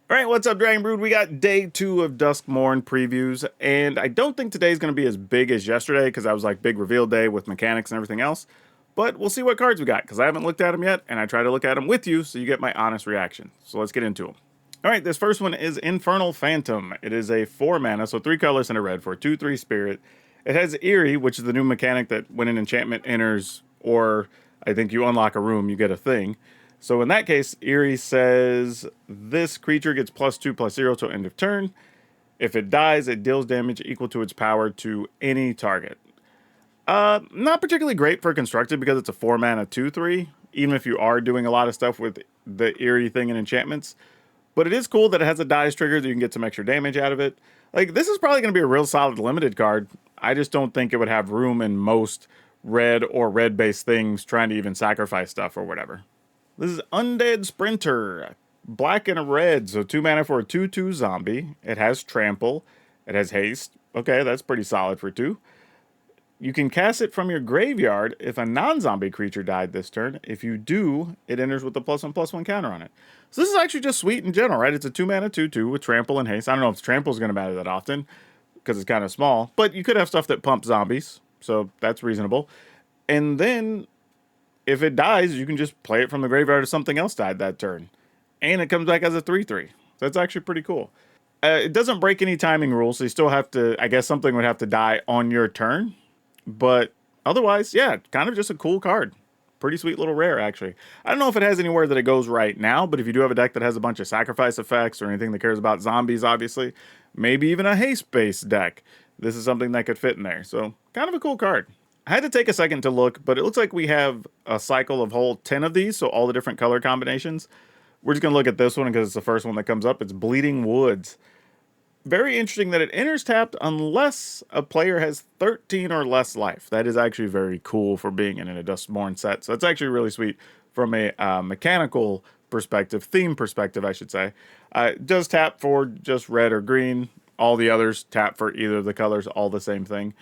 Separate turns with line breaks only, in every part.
All right, what's up, Dragon Brood? We got day 2 of Duskmourn previews, and I don't think today's going to be as big as yesterday because I was like big reveal day with mechanics and everything else. But we'll see what cards we got because I haven't looked at them yet, and I try to look at them with you so you get my honest reaction. So let's get into them. All right, this first one is Infernal Phantom. It is a 4 mana, so 3 colors and a red for a 2/3 spirit. It has Eerie, which is the new mechanic that when an enchantment enters, or I think you unlock a room, you get a thing. So in that case, Eerie says this creature gets +2/+0 till end of turn. If it dies, it deals damage equal to its power to any target. Not particularly great for constructed because it's a 4 mana 2/3, even if you are doing a lot of stuff with the Eerie thing and enchantments. But it is cool that it has a dice trigger that you can get some extra damage out of it. Like, this is probably going to be a real solid limited card. I just don't think it would have room in most red or red-based things trying to even sacrifice stuff or whatever. This is Undead Sprinter. Black and a red, so 2 mana for a 2/2 zombie. It has trample. It has haste. Okay, that's pretty solid for 2. You can cast it from your graveyard if a non-zombie creature died this turn. If you do, it enters with a +1/+1 counter on it. So this is actually just sweet in general, right? It's a 2 mana 2/2 with trample and haste. I don't know if trample is going to matter that often because it's kind of small, but you could have stuff that pumps zombies, so that's reasonable. And then if it dies, you can just play it from the graveyard if something else died that turn. And it comes back as a 3/3. So that's actually pretty cool. It doesn't break any timing rules, so you still have to, I guess something would have to die on your turn. But otherwise, yeah, kind of just a cool card. Pretty sweet little rare, actually. I don't know if it has anywhere that it goes right now, but if you do have a deck that has a bunch of sacrifice effects or anything that cares about zombies, obviously, maybe even a haste-based deck, this is something that could fit in there. So, kind of a cool card. I had to take a second to look, but it looks like we have a cycle of whole 10 of these, so all the different color combinations. We're just going to look at this one because it's the first one that comes up. It's Bleeding Woods. Very interesting that it enters tapped unless a player has 13 or less life. That is actually very cool for being in a Duskmourn set. So that's actually really sweet from a mechanical perspective, theme perspective, I should say. It does tap for just red or green. All the others tap for either of the colors, all the same thing.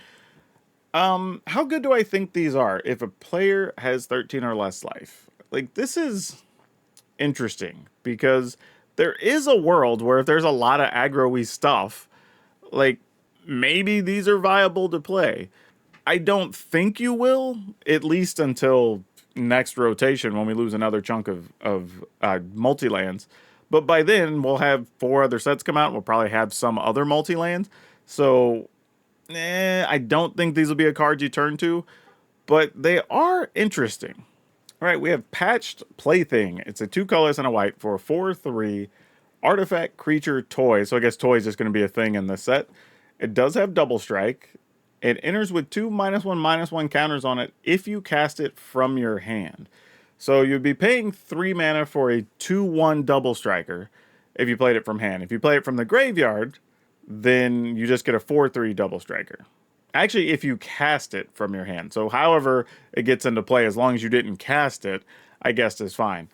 How good do I think these are if a player has 13 or less life? Like, this is interesting because there is a world where if there's a lot of aggro-y stuff, like, maybe these are viable to play. I don't think you will, at least until next rotation when we lose another chunk of multi-lands. But by then, we'll have 4 other sets come out. We'll probably have some other multi-lands. So, I don't think these will be a card you turn to, but they are interesting. All right, we have Patched Plaything. It's a 2 colors and a white for a 4/3 artifact creature toy. So I guess toy is just going to be a thing in this set. It does have double strike. It enters with 2 -1/-1 counters on it if you cast it from your hand. So you'd be paying 3 mana for a 2/1 double striker if you played it from hand. If you play it from the graveyard, then you just get a 4/3 double striker. Actually, if you cast it from your hand. So however it gets into play, as long as you didn't cast it, I guess is fine.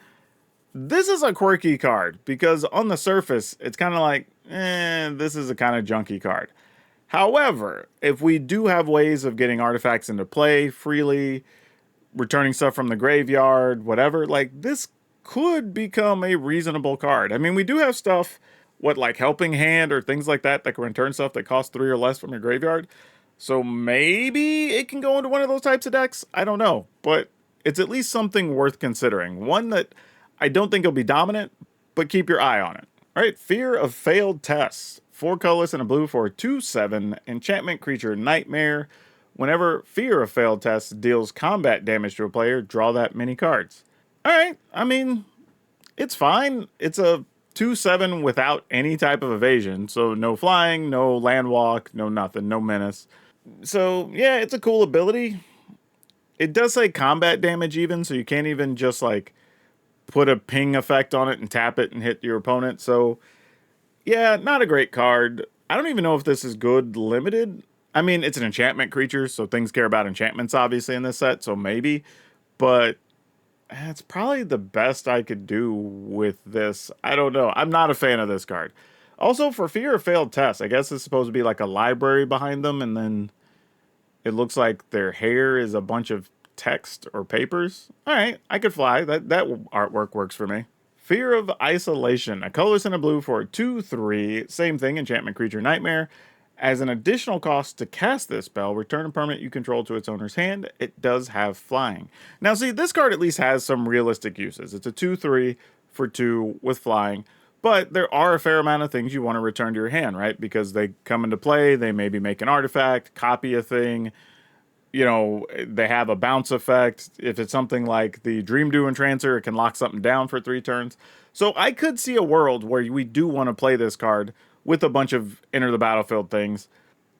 This is a quirky card because on the surface, it's kind of like, this is a kind of junky card. However, if we do have ways of getting artifacts into play freely, returning stuff from the graveyard, whatever, like this could become a reasonable card. I mean, we do have stuff, like Helping Hand or things like that can return stuff that costs 3 or less from your graveyard. So maybe it can go into one of those types of decks. I don't know, but it's at least something worth considering. One that I don't think will be dominant, but keep your eye on it. All right, Fear of Failed Tests. 4 colorless and a blue for a 2/7 enchantment creature Nightmare. Whenever Fear of Failed Tests deals combat damage to a player, draw that many cards. All right, I mean, it's fine. It's a 2/7 without any type of evasion, so no flying, no land walk, no nothing, no menace. So, yeah, it's a cool ability. It does say combat damage even, so you can't even just, like, put a ping effect on it and tap it and hit your opponent. So, yeah, not a great card. I don't even know if this is good limited. I mean, it's an enchantment creature, so things care about enchantments, obviously, in this set, so maybe. But it's probably the best I could do with this. I don't know. I'm not a fan of this card. Also, for Fear of Failed Tests, I guess it's supposed to be like a library behind them, and then it looks like their hair is a bunch of text or papers. All right, I could fly. That artwork works for me. Fear of Isolation, a colorless and a blue for a 2/3, same thing, enchantment creature nightmare. As an additional cost to cast this spell, return a permanent you control to its owner's hand. It does have flying. Now see, this card at least has some realistic uses. It's a 2/3 for 2 with flying, but there are a fair amount of things you want to return to your hand, right? Because they come into play, they maybe make an artifact, copy a thing, you know, they have a bounce effect. If it's something like the Dream Dew Entrancer, it can lock something down for 3 turns. So I could see a world where we do want to play this card with a bunch of enter the battlefield things.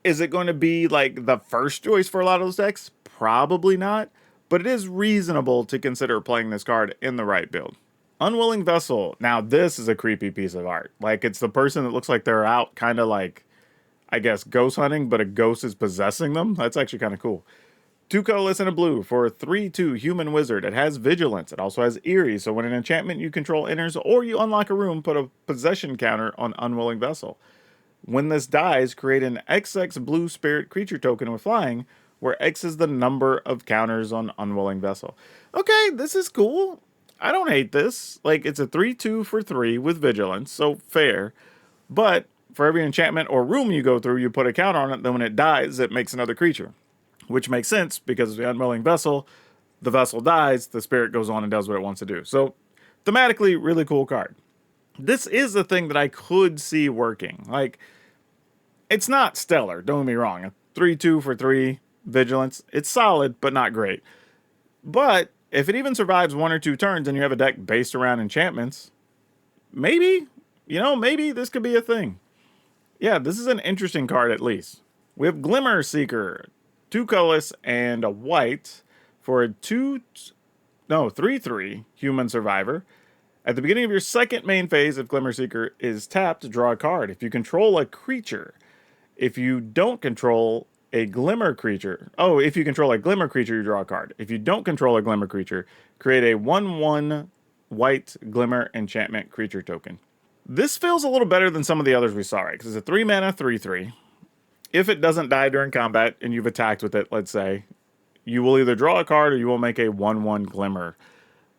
Is it going to be like the first choice for a lot of those decks? Probably not, but it is reasonable to consider playing this card in the right build. Unwilling Vessel. Now this is a creepy piece of art. Like, it's the person that looks like they're out kind of like, I guess, ghost hunting, but a ghost is possessing them. That's actually kind of cool. 2 colorless and a blue for a 3/2 human wizard. It has vigilance. It also has eerie, so when an enchantment you control enters or you unlock a room, put a possession counter on Unwilling Vessel. When this dies, create an XX blue spirit creature token with flying, where X is the number of counters on Unwilling Vessel. Okay, this is cool. I don't hate this. Like, it's a 3/2 for 3 with vigilance, so fair. But for every enchantment or room you go through, you put a counter on it, then when it dies, it makes another creature. Which makes sense, because of the Unwilling Vessel, the vessel dies, the spirit goes on and does what it wants to do. So, thematically, really cool card. This is the thing that I could see working. Like, it's not stellar, don't get me wrong. A 3/2 for 3, vigilance, it's solid, but not great. But, if it even survives 1 or 2 turns and you have a deck based around enchantments, maybe, maybe this could be a thing. Yeah, this is an interesting card at least. We have Glimmer Seeker, 2 colorless and a white for a 3/3 human survivor. At the beginning of your second main phase, if Glimmer Seeker is tapped, draw a card. If you control a creature, if you don't control a Glimmer creature, if you control a Glimmer creature, you draw a card. If you don't control a Glimmer creature, create a 1/1 white Glimmer enchantment creature token. This feels a little better than some of the others we saw, right? Because it's a 3 mana 3/3. If it doesn't die during combat and you've attacked with it, let's say, you will either draw a card or you will make a 1/1 Glimmer.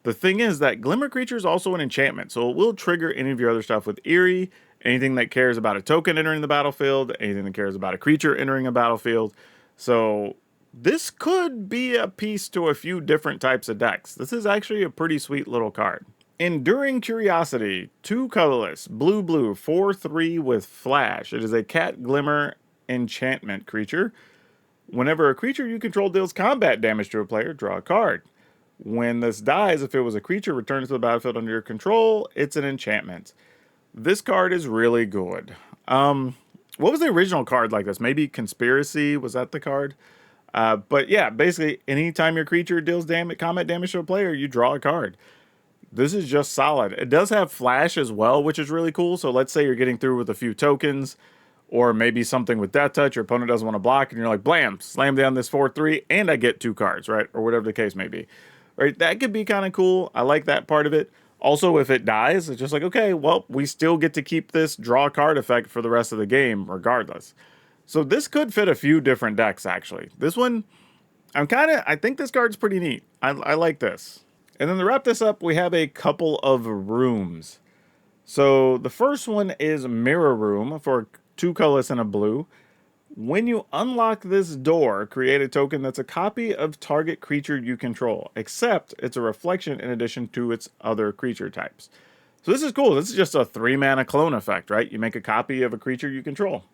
The thing is that Glimmer creature is also an enchantment, so it will trigger any of your other stuff with Eerie, anything that cares about a token entering the battlefield, anything that cares about a creature entering a battlefield. So this could be a piece to a few different types of decks. This is actually a pretty sweet little card. Enduring Curiosity, 2 colorless, blue, 4/3 with flash. It is a cat Glimmer enchantment creature. Whenever a creature you control deals combat damage to a player, draw a card. When this dies, if it was a creature returned to the battlefield under your control, it's an enchantment. This card is really good. What was the original card like this? Maybe Conspiracy, was that the card? But yeah, basically, anytime your creature deals combat damage to a player, you draw a card. This is just solid. It does have flash as well, which is really cool. So let's say you're getting through with a few tokens, or maybe something with Death Touch, your opponent doesn't want to block, and you're like, blam, slam down this 4/3, and I get 2 cards, right? Or whatever the case may be. Right? That could be kind of cool. I like that part of it. Also, if it dies, it's just like, okay, well, we still get to keep this draw card effect for the rest of the game, regardless. So this could fit a few different decks, actually. This one, I think this card's pretty neat. I like this. And then to wrap this up, we have a couple of rooms. So the first one is Mirror Room for 2 colorless and a blue. When you unlock this door, create a token that's a copy of target creature you control, except it's a reflection in addition to its other creature types. So this is cool. This is just a 3 mana clone effect, right? You make a copy of a creature you control.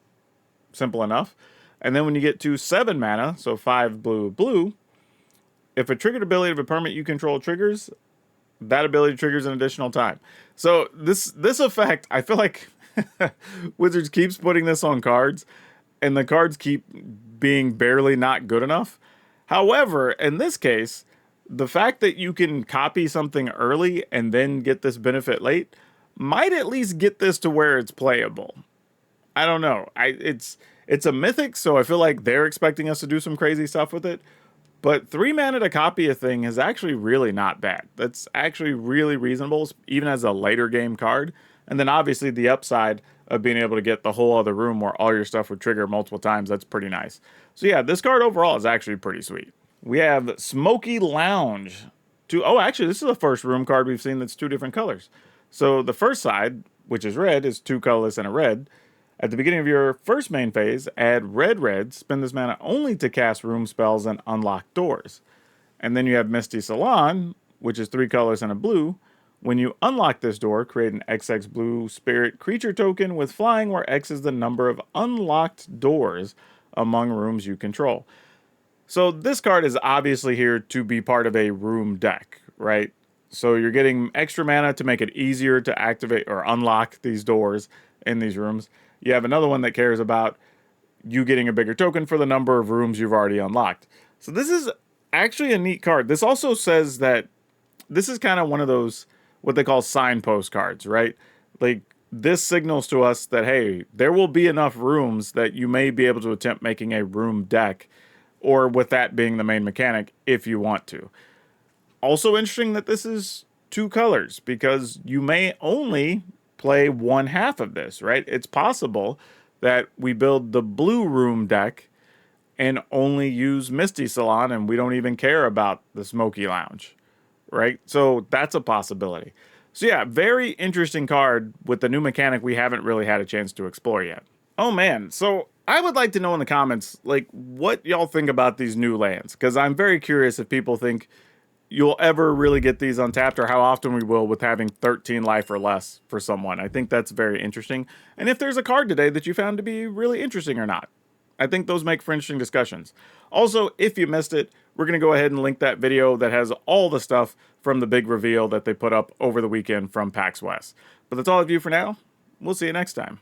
Simple enough. And then when you get to 7 mana, so 5 blue, if a triggered ability of a permanent you control triggers, that ability triggers an additional time. So this effect, I feel like Wizards keeps putting this on cards, and the cards keep being barely not good enough. However, in this case, the fact that you can copy something early and then get this benefit late might at least get this to where it's playable. I don't know. It's a mythic, so I feel like they're expecting us to do some crazy stuff with it. But 3 mana to copy a thing is actually really not bad. That's actually really reasonable, even as a later game card. And then obviously the upside of being able to get the whole other room where all your stuff would trigger multiple times, that's pretty nice. So yeah, this card overall is actually pretty sweet. We have Smokey Lounge. Actually, this is the first room card we've seen that's 2 different colors. So the first side, which is red, is 2 colorless and a red. At the beginning of your first main phase, add red, spend this mana only to cast room spells and unlock doors. And then you have Misty Salon, which is 3 colors and a blue. When you unlock this door, create an XX blue spirit creature token with flying, where X is the number of unlocked doors among rooms you control. So this card is obviously here to be part of a room deck, right? So you're getting extra mana to make it easier to activate or unlock these doors in these rooms. You have another one that cares about you getting a bigger token for the number of rooms you've already unlocked. So this is actually a neat card. This also says that this is kind of one of those, what they call signpost cards, right? Like, this signals to us that, hey, there will be enough rooms that you may be able to attempt making a room deck, or with that being the main mechanic, if you want to. Also interesting that this is 2 colors, because you may only play one half of this, right? It's possible that we build the blue room deck and only use Misty Salon, and we don't even care about the Smokey Lounge, right? So that's a possibility. So yeah, very interesting card with the new mechanic we haven't really had a chance to explore yet. Oh man, so I would like to know in the comments, like, what y'all think about these new lands, because I'm very curious if people think you'll ever really get these untapped, or how often we will with having 13 life or less for someone. I think that's very interesting. And if there's a card today that you found to be really interesting or not. I think those make for interesting discussions. Also, if you missed it, we're going to go ahead and link that video that has all the stuff from the big reveal that they put up over the weekend from PAX West. But that's all of you for now. We'll see you next time.